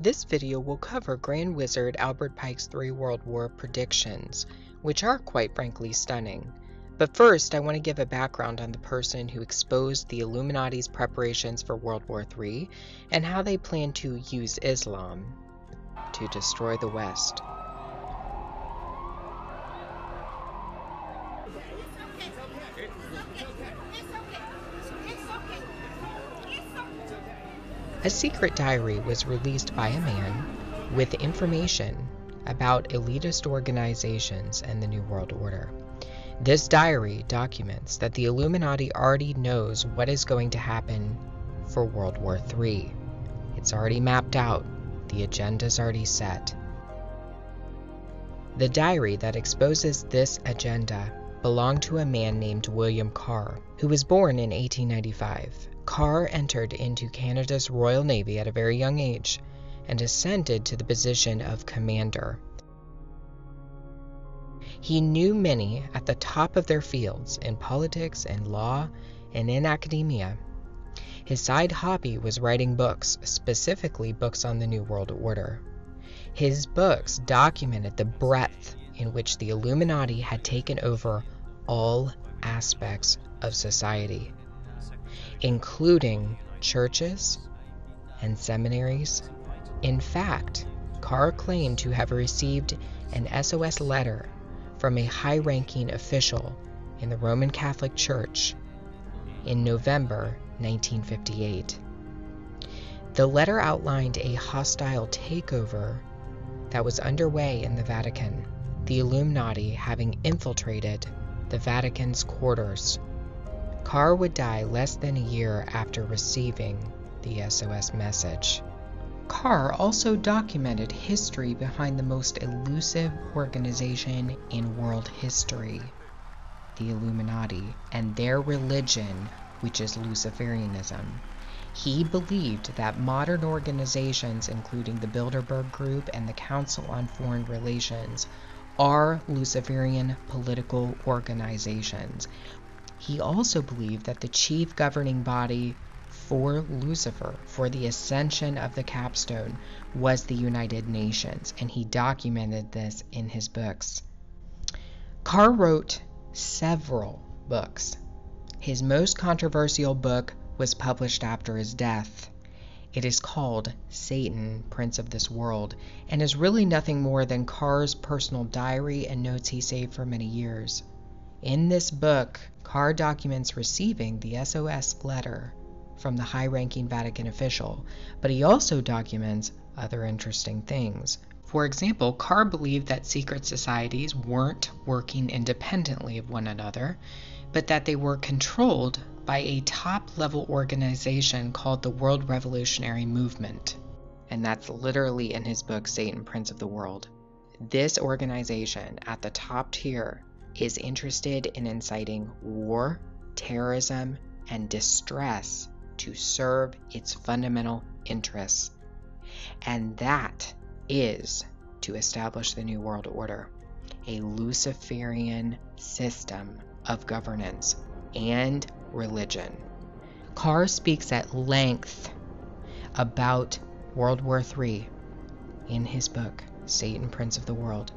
This video will cover Grand Wizard Albert Pike's 3 World War predictions, which are quite frankly stunning. But first, I want to give a background on the person who exposed the Illuminati's preparations for World War III and how they plan to use Islam to destroy the West. A secret diary was released by a man with information about elitist organizations and the New World Order. This diary documents that the Illuminati already knows what is going to happen for World War III. It's already mapped out. The agenda's already set. The diary that exposes this agenda belonged to a man named William Carr, who was born in 1895. Carr entered into Canada's Royal Navy at a very young age and ascended to the position of commander. He knew many at the top of their fields in politics and law and in academia. His side hobby was writing books, specifically books on the New World Order. His books documented the breadth in which the Illuminati had taken over all aspects of society, including churches and seminaries. In fact, Carr claimed to have received an SOS letter from a high-ranking official in the Roman Catholic Church in November 1958. The letter outlined a hostile takeover that was underway in the Vatican, the Illuminati having infiltrated the Vatican's quarters. Carr would die less than a year after receiving the SOS message. Carr also documented history behind the most elusive organization in world history, the Illuminati, and their religion, which is Luciferianism. He believed that modern organizations, including the Bilderberg Group and the Council on Foreign Relations, are Luciferian political organizations. He also believed that the chief governing body for Lucifer, for the ascension of the capstone, was the United Nations, and he documented this in his books. Carr wrote several books. His most controversial book was published after his death. It is called Satan, Prince of this World, and is really nothing more than Carr's personal diary and notes he saved for many years. In this book, Carr documents receiving the SOS letter from the high-ranking Vatican official, but he also documents other interesting things. For example, Carr believed that secret societies weren't working independently of one another, but that they were controlled by a top-level organization called the World Revolutionary Movement. And that's literally in his book, Satan, Prince of the World. This organization at the top tier is interested in inciting war, terrorism, and distress to serve its fundamental interests. And that is to establish the New World Order, a Luciferian system of governance and religion. Carr speaks at length about World War III in his book, Satan, Prince of the World.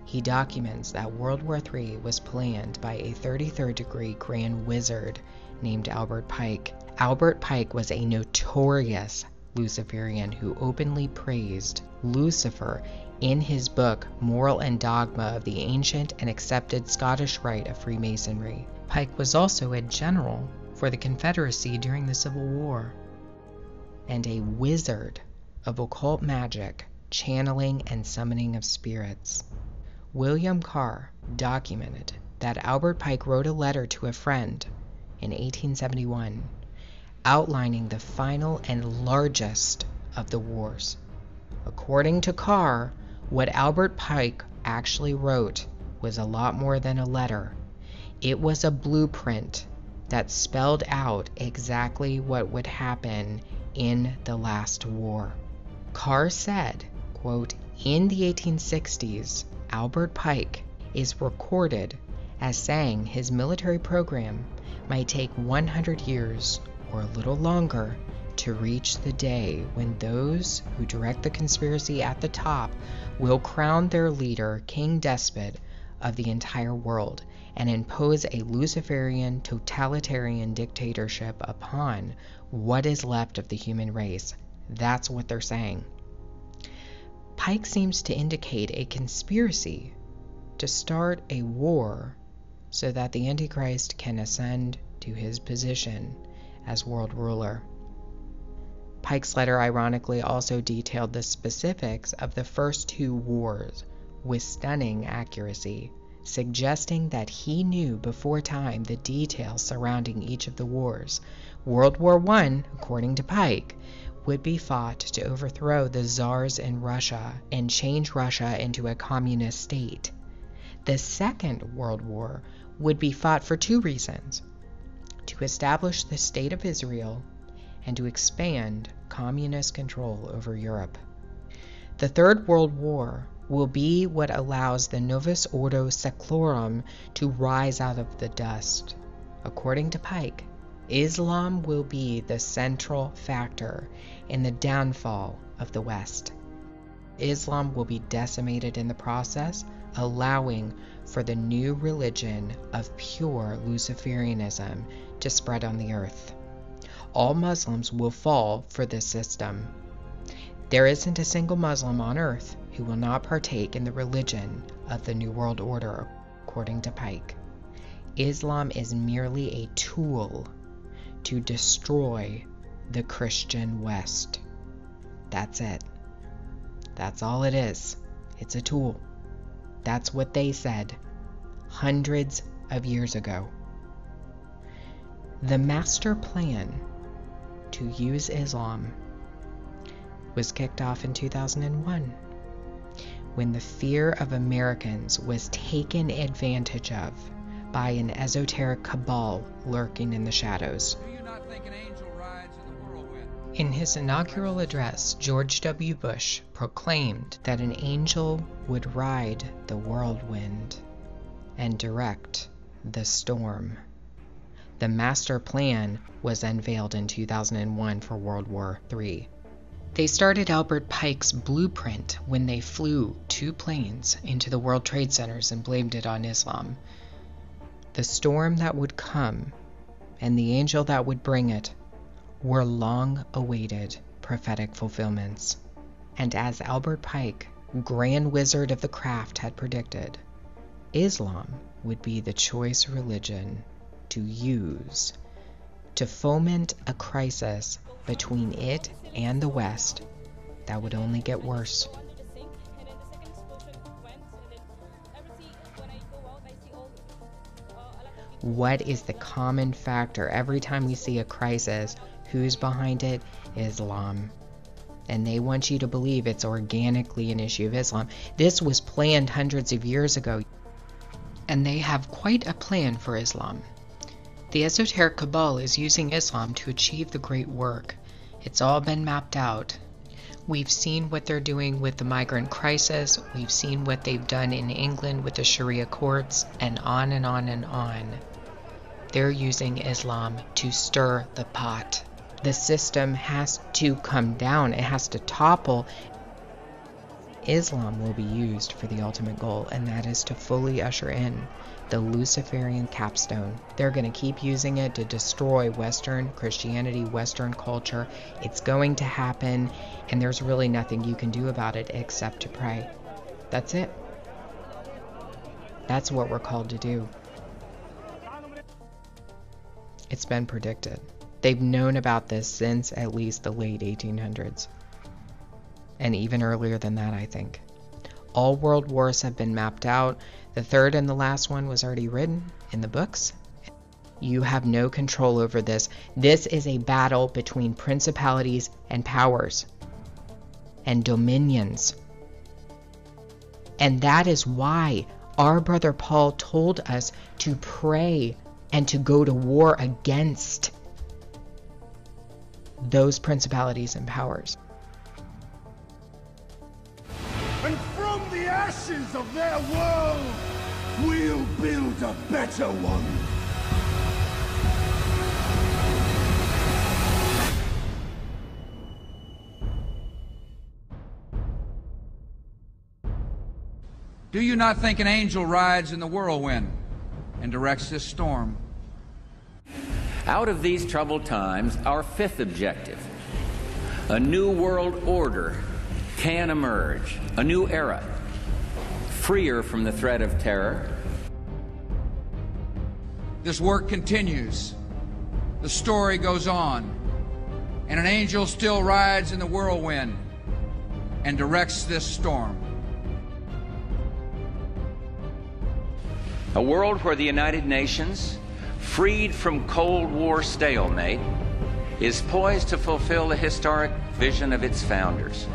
He documents that World War III was planned by a 33rd degree Grand Wizard named Albert Pike. Albert Pike was a notorious Luciferian who openly praised Lucifer in his book, Moral and Dogma of the Ancient and Accepted Scottish Rite of Freemasonry. Pike was also a general for the Confederacy during the Civil War, and a wizard of occult magic, channeling and summoning of spirits. William Carr documented that Albert Pike wrote a letter to a friend in 1871 outlining the final and largest of the wars. According to Carr, what Albert Pike actually wrote was a lot more than a letter. It was a blueprint that spelled out exactly what would happen in the last war. Carr said, quote, "In the 1860s, Albert Pike is recorded as saying his military program might take 100 years or a little longer to reach the day when those who direct the conspiracy at the top will crown their leader king despot of the entire world and impose a Luciferian totalitarian dictatorship upon what is left of the human race. That's what they're saying. Pike seems to indicate a conspiracy to start a war so that the Antichrist can ascend to his position as world ruler. Pike's letter ironically also detailed the specifics of the first two wars with stunning accuracy, suggesting that he knew before time the details surrounding each of the wars. World War I, according to Pike, would be fought to overthrow the czars in Russia and change Russia into a communist state. The Second World War would be fought for two reasons: to establish the State of Israel and to expand communist control over Europe. The Third World War will be what allows the Novus Ordo Seclorum to rise out of the dust. According to Pike, Islam will be the central factor in the downfall of the West. Islam will be decimated in the process, allowing for the new religion of pure Luciferianism to spread on the earth. All Muslims will fall for this system. There isn't a single Muslim on earth who will not partake in the religion of the New World Order, according to Pike. Islam is merely a tool to destroy the Christian West. That's it. That's all it is. It's a tool. That's what they said hundreds of years ago. The master plan to use Islam was kicked off in 2001 when the fear of Americans was taken advantage of by an esoteric cabal lurking in the shadows. Do you not think an angel rides in the whirlwind? In his inaugural address, George W. Bush proclaimed that an angel would ride the whirlwind and direct the storm. The master plan was unveiled in 2001 for World War III. They started Albert Pike's blueprint when they flew 2 planes into the World Trade Centers and blamed it on Islam. The storm that would come and the angel that would bring it were long-awaited prophetic fulfillments. And as Albert Pike, Grand Wizard of the craft, had predicted, Islam would be the choice religion to use to foment a crisis between it and the West that would only get worse. What is the common factor? Every time we see a crisis, who's behind it? Islam. And they want you to believe it's organically an issue of Islam. This was planned hundreds of years ago, and they have quite a plan for Islam. The esoteric cabal is using Islam to achieve the great work. It's all been mapped out. We've seen what they're doing with the migrant crisis. We've seen what they've done in England with the Sharia courts, and on and on and on. They're using Islam to stir the pot. The system has to come down. It has to topple. Islam will be used for the ultimate goal, and that is to fully usher in the Luciferian capstone. They're going to keep using it to destroy Western Christianity, Western culture. It's going to happen, and there's really nothing you can do about it except to pray. That's it. That's what we're called to do. It's been predicted. They've known about this since at least the late 1800s. And even earlier than that, I think. All world wars have been mapped out. The third and the last one was already written in the books. You have no control over this. This is a battle between principalities and powers and dominions. And that is why our brother Paul told us to pray and to go to war against those principalities and powers. And from the ashes of their world, we'll build a better one. Do you not think an angel rides in the whirlwind and directs this storm? Out of these troubled times, our fifth objective, a new world order can emerge, a new era, freer from the threat of terror. This work continues. The story goes on, and an angel still rides in the whirlwind and directs this storm. A world where the United Nations, freed from Cold War stalemate, is poised to fulfill the historic vision of its founders.